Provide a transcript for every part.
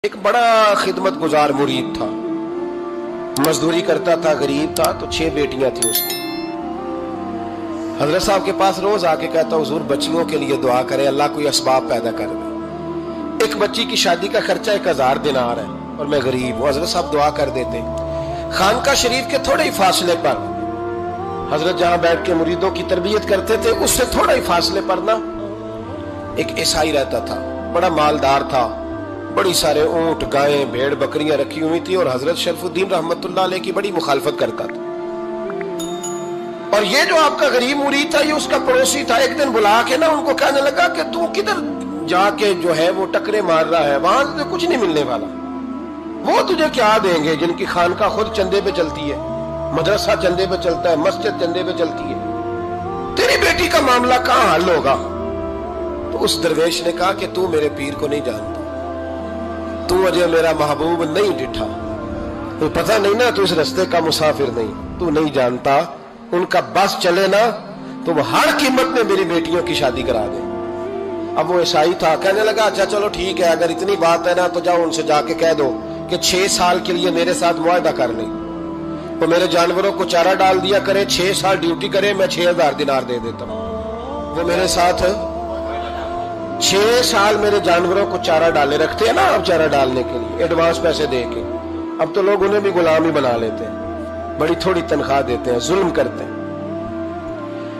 ایک بڑا خدمت گزار مرید تھا، مزدوری کرتا تھا، غریب تھا، تو 6 بیٹیاں تھیں اس کی۔ حضرت صاحب کے پاس روز آ کے کہتا حضور بچیوں کے لیے دعا کریں، اللہ کوئی اسباب پیدا کر دے۔ ایک بچی کی شادی کا خرچہ 1000 دینار ہے اور میں غریب ہوں، حضرت صاحب دعا کر دیتے۔ خانقاہ شریف کے تھوڑے ہی فاصلے پر حضرت جہاں بیٹھ کے مریدوں کی تربیت کرتے تھے، اس سے تھوڑا ہی فاصلے پر نا ایک عیسائی رہتا تھا، بڑا مالدار تھا، بڑی سارے اونٹ، گائیں، بھیڑ، بکریاں رکھی ہوئی تھی، اور حضرت شرف الدین رحمت اللہ علیہ کی بڑی مخالفت کرتا تھا۔ اور یہ جو آپ کا غریب مرید تھا، یہ اس کا پڑوسی تھا۔ ایک دن بلا کے نا ان کو کہنے لگا کہ تو کدھر جا کے جو ہے وہ ٹکرے مار رہا ہے، وہاں سے کچھ نہیں ملنے والا، وہ تجھے کیا دیں گے جن کی خانقاہ خود چندے پہ چلتی ہے، مدرسہ چندے پہ چلتا ہے، مسجد چندے پہ چلتی ہے، تیری بیٹی کا معاملہ کہاں حل ہوگا؟ تو اس درویش نے کہا کہ تو میرے پیر کو نہیں جانتا، تو مجھے میرا محبوب نہیں ڈٹھا، تو پتہ نہیں نا، تو اس رستے کا مسافر نہیں، تو نہیں جانتا، ان کا بس چلے نا تو وہ ہر قیمت میں میری بیٹیوں کی شادی کرا دیں۔ اب وہ عیسائی تھا، کہنے لگا اچھا چلو ٹھیک ہے، اگر اتنی بات ہے نا تو جاؤ ان سے جا کے کہہ دو کہ 6 سال کے لیے میرے ساتھ معاہدہ کر لیں، وہ میرے جانوروں کو چارہ ڈال دیا کرے، 6 سال ڈیوٹی کرے، میں 6000 دینار دے دیتا ہوں۔ وہ میرے ساتھ 6 سال میرے جانوروں کو چارہ ڈالے رکھتے ہیں نا، اب چارہ ڈالنے کے لیے ایڈوانس پیسے دے کے، اب تو لوگ انہیں بھی غلام ہی بنا لیتے ہیں، بڑی تھوڑی تنخواہ دیتے ہیں، ظلم کرتے ہیں،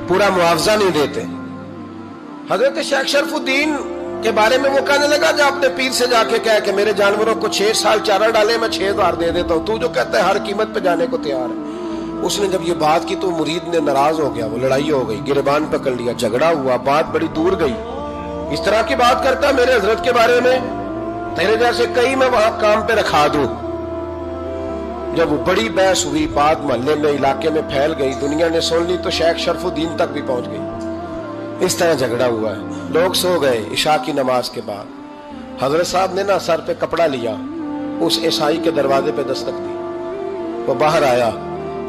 پورا معاوضہ نہیں دیتے۔ حضرت شیخ شرف الدین کے بارے میں وہ کہنے لگا جا اپنے پیر سے جا کے کہہ کہ میرے جانوروں کو 6 سال چارہ ڈالے، میں 6000 دے دیتا ہوں، تو جو کہتا ہے ہر قیمت پہ جانے کو تیار ہے۔ اس نے جب یہ بات کی تو مرید نے ناراض ہو گیا، وہ لڑائی ہو گئی، گریبان پکڑ لیا، جھگڑا ہوا، بات بڑی دور گئی۔ اس طرح کی بات کرتا ہے میرے حضرت کے بارے میں، تیرے جیسے کئی میں وہاں کام پہ رکھا دوں۔ جب وہ بڑی بحث ہوئی، بات محلے میں، علاقے میں پھیل گئی، دنیا نے سن لی، تو شیخ شرف الدین تک بھی پہنچ گئی۔ اس طرح جھگڑا ہوا ہے، لوگ سو گئے عشاء کی نماز کے بعد۔ حضرت صاحب نے نا سر پہ کپڑا لیا، اس عیسائی کے دروازے پہ دستک دی، وہ باہر آیا،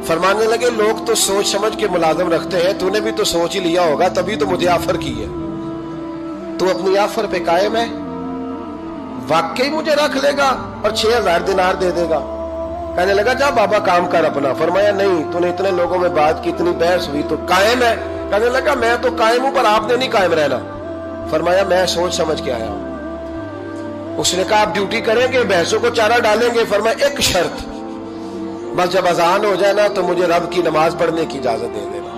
فرمانے لگے لوگ تو سوچ سمجھ کے ملازم رکھتے ہیں، تو نے بھی تو سوچ ہی لیا ہوگا، تبھی تو مجھے آفر کی ہے، تو اپنی آفر پہ قائم ہے، واقعی مجھے رکھ لے گا اور 6000 دینار دے دے گا؟ کہنے لگا جا بابا کام کر اپنا۔ فرمایا نہیں، تو نے اتنے لوگوں میں بات کی، اتنی بحث ہوئی، تو قائم ہے؟ کہنے لگا میں تو قائم ہوں، پر آپ نے نہیں قائم رہنا۔ فرمایا میں سوچ سمجھ کے آیا ہوں۔ اس نے کہا آپ ڈیوٹی کریں گے، بحثوں کو چارہ ڈالیں گے؟ فرمایا ایک شرط، بس جب اذان ہو جائے نا تو مجھے رب کی نماز پڑھنے کی اجازت دے دینا،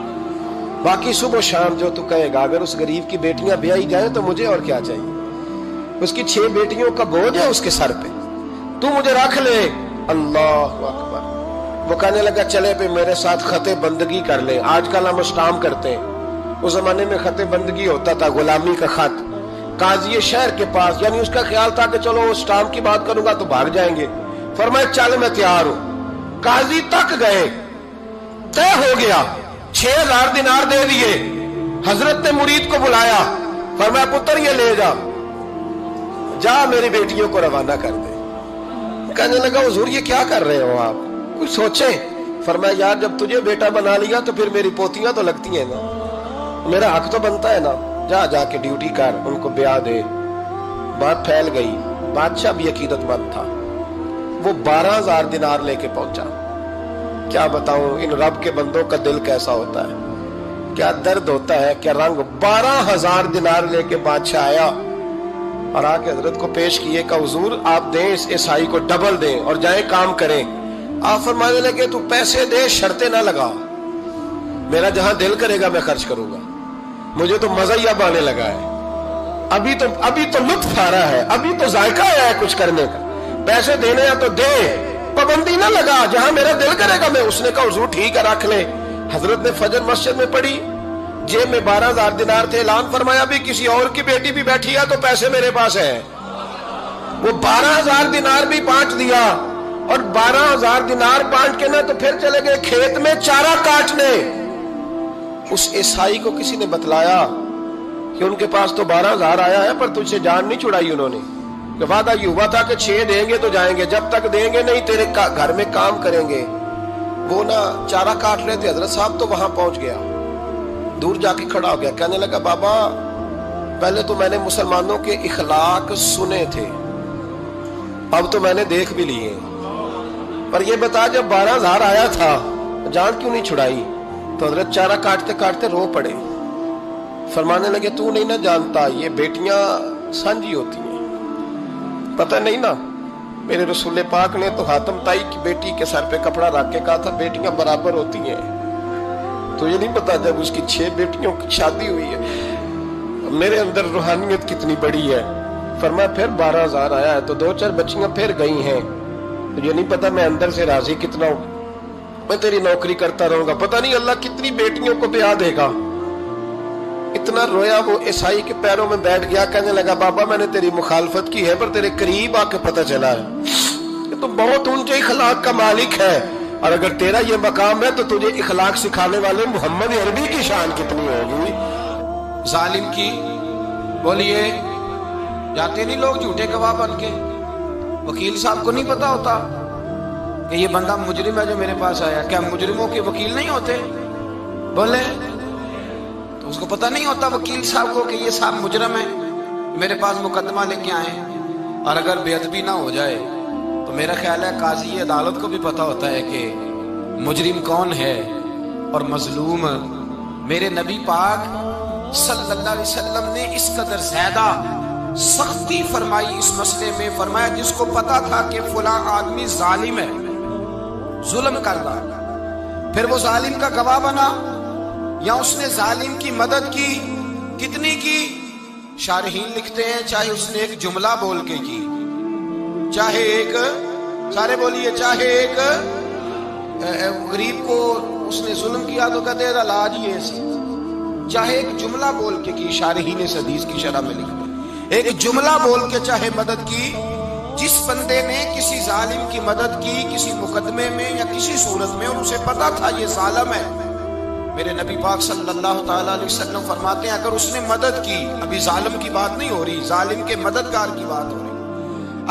باقی صبح و شام جو تو کہے گا۔ اگر اس غریب کی بیٹیاں بیائی جائیں تو مجھے اور کیا چاہیے؟ اس کی 6 بیٹیوں کا بوجھ ہے اس کے سر پہ، تو مجھے رکھ لے۔ اللہ اکبر۔ وہ کہنے لگا چلے پہ میرے ساتھ خط بندگی کر لیں، آج کل ہم اسٹام کرتے ہیں، اس زمانے میں خط بندگی ہوتا تھا، غلامی کا خط، قاضی شہر کے پاس، یعنی اس کا خیال تھا کہ چلو اسٹام کی بات کروں گا تو بھاگ جائیں گے۔ فرمایا چل میں تیار ہوں۔ قاضی تک گئے، طے ہو گیا، 6000 دینار دے دیے۔ حضرت نے مرید کو بلایا، فرمایا پتر یہ لے جا، جا میری بیٹیوں کو روانہ کر دے۔ کہنے لگا حضور یہ کیا کر رہے ہو آپ، کچھ سوچیں۔ فرمایا یار جب تجھے بیٹا بنا لیا تو پھر میری پوتیاں تو لگتی ہیں نا، میرا حق تو بنتا ہے نا، جا کے ڈیوٹی کر، ان کو بیاہ دے۔ بات پھیل گئی، بادشاہ بھی عقیدت مند تھا، وہ 12000 دینار لے کے پہنچا۔ کیا بتاؤں ان رب کے بندوں کا دل کیسا ہوتا ہے، کیا درد ہوتا ہے، کیا رنگ۔ 12000 دینار لے کے بادشاہ آیا اور آ کے حضرت کو پیش کیے کہ حضور آپ دیں اس عیسائی کو ڈبل دیں اور جائیں کام کریں۔ آپ فرمانے لگے تو پیسے دے، شرطیں نہ لگا، میرا جہاں دل کرے گا میں خرچ کروں گا، مجھے تو مزہ ہی اب آنے لگا ہے، ابھی تو لطف آ رہا ہے، ابھی تو ذائقہ آیا ہے کچھ کرنے کا، پیسے دینے ہیں تو دے، پابندی نہ لگا، جہاں میرا دل کرے گا میں۔ اس نے کہا حضور ٹھیک ہے رکھ لیں۔ حضرت نے فجر مسجد میں پڑھی، جیب میں 12000 دینار تھے، اعلان فرمایا بھی کسی اور کی بیٹی بھی بیٹھی ہے تو پیسے میرے پاس ہیں۔ وہ 12000 دینار بھی بانٹ دیا، اور 12000 دینار بانٹ کے نہ تو پھر چلے گئے کھیت میں چارہ کاٹنے۔ اس عیسائی کو کسی نے بتلایا کہ ان کے پاس تو 12000 آیا ہے، پر تجھ سے جان نہیں چھڑائی انہوں نے، کہ وعدہ یہ ہوا تھا کہ 6 دیں گے تو جائیں گے، جب تک دیں گے نہیں تیرے گھر میں کام کریں گے۔ وہ نا چارہ کاٹ رہے تھے، حضرت صاحب تو وہاں پہنچ گیا، دور جا کے کھڑا ہو گیا، کہنے لگا بابا پہلے تو میں نے مسلمانوں کے اخلاق سنے تھے، اب تو میں نے دیکھ بھی لیے. پر یہ بتا جب 12,000 آیا تھا جان کیوں نہیں چھڑائی؟ تو حضرت چارہ کاٹتے کاٹتے رو پڑے. فرمانے لگے تو نہیں نہ جانتا یہ بیٹیاں سانجی ہوتی ہیں. پتہ نہیں نا میرے رسول پاک نے تو حاتم تائی کی بیٹی کے سر پہ کپڑا رکھ کے کہا تھا بیٹیاں برابر ہوتی ہیں. تو یہ نہیں پتا جب اس کی 6 بیٹیوں کی شادی ہوئی ہے میرے اندر روحانیت کتنی بڑی ہے. فرمایا پھر 12,000 آیا ہے تو 2-4 بچیاں پھر گئی ہیں. تو یہ نہیں پتا میں اندر سے راضی کتنا ہوں. میں تیری نوکری کرتا رہوں گا. پتہ نہیں اللہ کتنی بیٹیوں کو بیاہ دے گا. اتنا رویا وہ عیسائی کے پیروں میں بیٹھ گیا. کہنے لگا بابا میں نے تیری مخالفت کی ہے پر تیرے قریب آ کے پتہ چلا ہے کہ تو بہت اونچے اخلاق کا مالک ہے. اور اگر تیرا یہ مقام ہے تو تجھے اخلاق سکھانے والے محمد عربی کی شان کتنی ہوگی. ظالم کی بولیے جاتے نہیں لوگ جھوٹے گواہ بن کے. وکیل صاحب کو نہیں پتا ہوتا کہ یہ بندہ مجرم ہے جو میرے پاس آیا. کیا مجرموں کے وکیل نہیں ہوتے؟ بولے تو اس کو پتا نہیں ہوتا وکیل صاحب کو کہ یہ صاحب مجرم ہے میرے پاس مقدمہ لے کے آئے. اور اگر بے ادبی نہ ہو جائے تو میرا خیال ہے قاضی عدالت کو بھی پتا ہوتا ہے کہ مجرم کون ہے اور مظلوم. میرے نبی پاک صلی اللہ علیہ وسلم نے اس قدر زیادہ سختی فرمائی اس مسئلے میں. فرمایا جس کو پتا تھا کہ فلاں آدمی ظالم ہے ظلم کر رہا پھر وہ ظالم کا گواہ بنا یا اس نے ظالم کی مدد کی کتنی کی؟ شارحین لکھتے ہیں چاہے اس نے ایک جملہ بول کے کی چاہے ایک سارے بولیے چاہے ایک غریب کو اس نے ظلم کیا تو کہتے ہیں علاج ہی ایسی چاہے ایک جملہ بول کے کی. شارحین اس حدیث کی شرح میں لکھتے ہیں ایک جملہ بول کے چاہے مدد کی. جس بندے نے کسی ظالم کی مدد کی کسی مقدمے میں یا کسی صورت میں اور اسے پتا تھا یہ ظالم ہے میرے نبی پاک صلی اللہ تعالیٰ علیہ وسلم فرماتے ہیں اگر اس نے مدد کی ابھی ظالم کی بات نہیں ہو رہی ظالم کے مددگار کی بات ہو رہی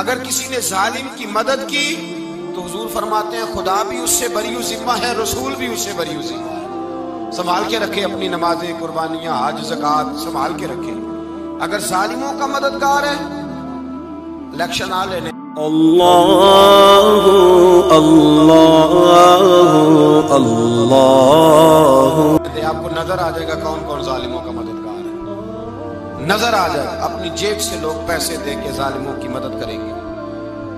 اگر کسی نے ظالم کی مدد کی تو حضور فرماتے ہیں خدا بھی اس سے بری ذمہ ہے رسول بھی اس سے بری ذمہ ہے. سنبھال کے رکھے اپنی نمازیں قربانیاں حج زکوٰۃ سنبھال کے رکھے. اگر ظالموں کا مددگار ہے الیکشن آ لینے اللہ اللہ اللہ آپ کو نظر آ جائے گا کون کون ظالموں کا مددگار ہے. نظر آ جائے اپنی جیب سے لوگ پیسے دے کے ظالموں کی مدد کریں گے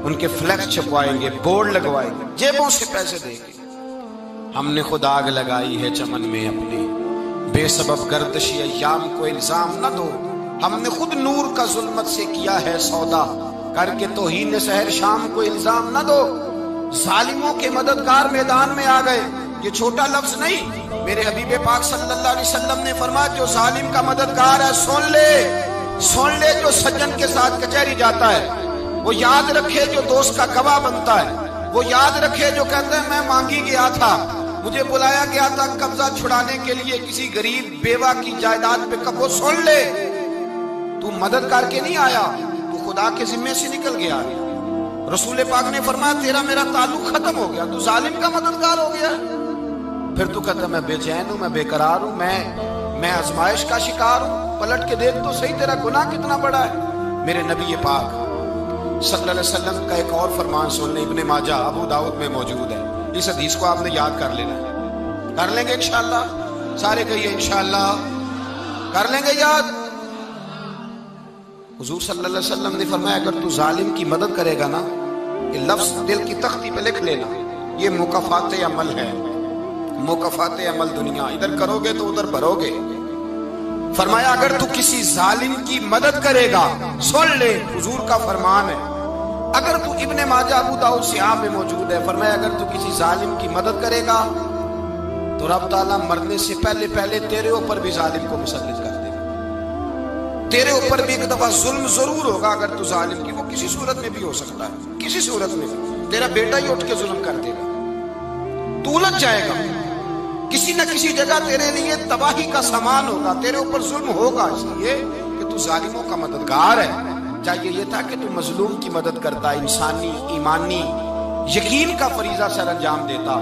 ان کے فلیکس چھپوائیں گے بورڈ لگوائیں گے جیبوں سے پیسے دے گے. ہم نے خود آگ لگائی ہے چمن میں اپنی بے سبب گردشی ایام کو الزام نہ دو. ہم نے خود نور کا ظلمت سے کیا ہے سودا کر کے توہین سحر شام کو الزام نہ دو. ظالموں کے مددگار میدان میں آ گئے. یہ چھوٹا لفظ نہیں میرے حبیب پاک صلی اللہ علیہ وسلم نے فرمایا جو ظالم کا مددگار ہے سن لے جو سجن کے ساتھ کچہری جاتا ہے وہ یاد رکھے جو دوست کا گواہ بنتا ہے وہ یاد رکھے جو کہتا ہے میں مانگی گیا تھا مجھے بلایا گیا تھا قبضہ چھڑانے کے لیے کسی غریب بیوہ کی جائیداد پہ وہ سن لے تو مدد کر کے نہیں آیا تو خدا کے ذمے سے نکل گیا. رسول پاک نے فرمایا تیرا میرا تعلق ختم ہو گیا تو ظالم کا مددگار ہو گیا. پھر تو کہتا میں بے چین ہوں میں بے قرار ہوں میں آزمائش کا شکار ہوں. پلٹ کے دیکھ تو صحیح تیرا گناہ کتنا بڑا ہے. میرے نبی پاک صلی اللہ علیہ وسلم کا ایک اور فرمان سن لیں ابن ماجہ ابو داؤد میں موجود ہے. اس حدیث کو آپ نے یاد کر لینا ہے. کر لیں گے انشاءاللہ سارے کہیے انشاءاللہ کر لیں گے یاد. حضور صلی اللہ علیہ وسلم نے فرمایا اگر تو ظالم کی مدد کرے گا نا یہ لفظ دل کی تختی پہ لکھ لینا یہ مکافات عمل ہے. مکافات عمل دنیا ادھر کرو گے تو ادھر بھرو گے. فرمایا اگر تو کسی ظالم کی مدد کرے گا سن لے حضور کا فرمان ہے. اگر تو ابن ماجہ ابو داؤد سیاہ میں موجود ہے فرمایا اگر تو کسی ظالم کی مدد کرے گا تو رب تعالیٰ مرنے سے پہلے تیرے اوپر بھی ظالم کو مسلط کر دے گا. تیرے اوپر بھی ایک دفعہ ظلم ضرور ہوگا اگر تو ظالم کی وہ کسی صورت میں بھی ہو سکتا ہے کسی صورت میں تیرا بیٹا ہی اٹھ کے ظلم کر دے گا تو الجھ جائے گا. کسی نہ کسی جگہ تیرے لیے تباہی کا سامان ہوگا تیرے اوپر ظلم ہوگا اس لیے کہ تو ظالموں کا مددگار ہے. چاہیے یہ تھا کہ تو مظلوم کی مدد کرتا انسانی ایمانی یقین کا فریضہ سر انجام دیتا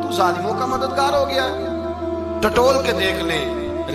تو ظالموں کا مددگار ہو گیا. ٹٹول کے دیکھ لیں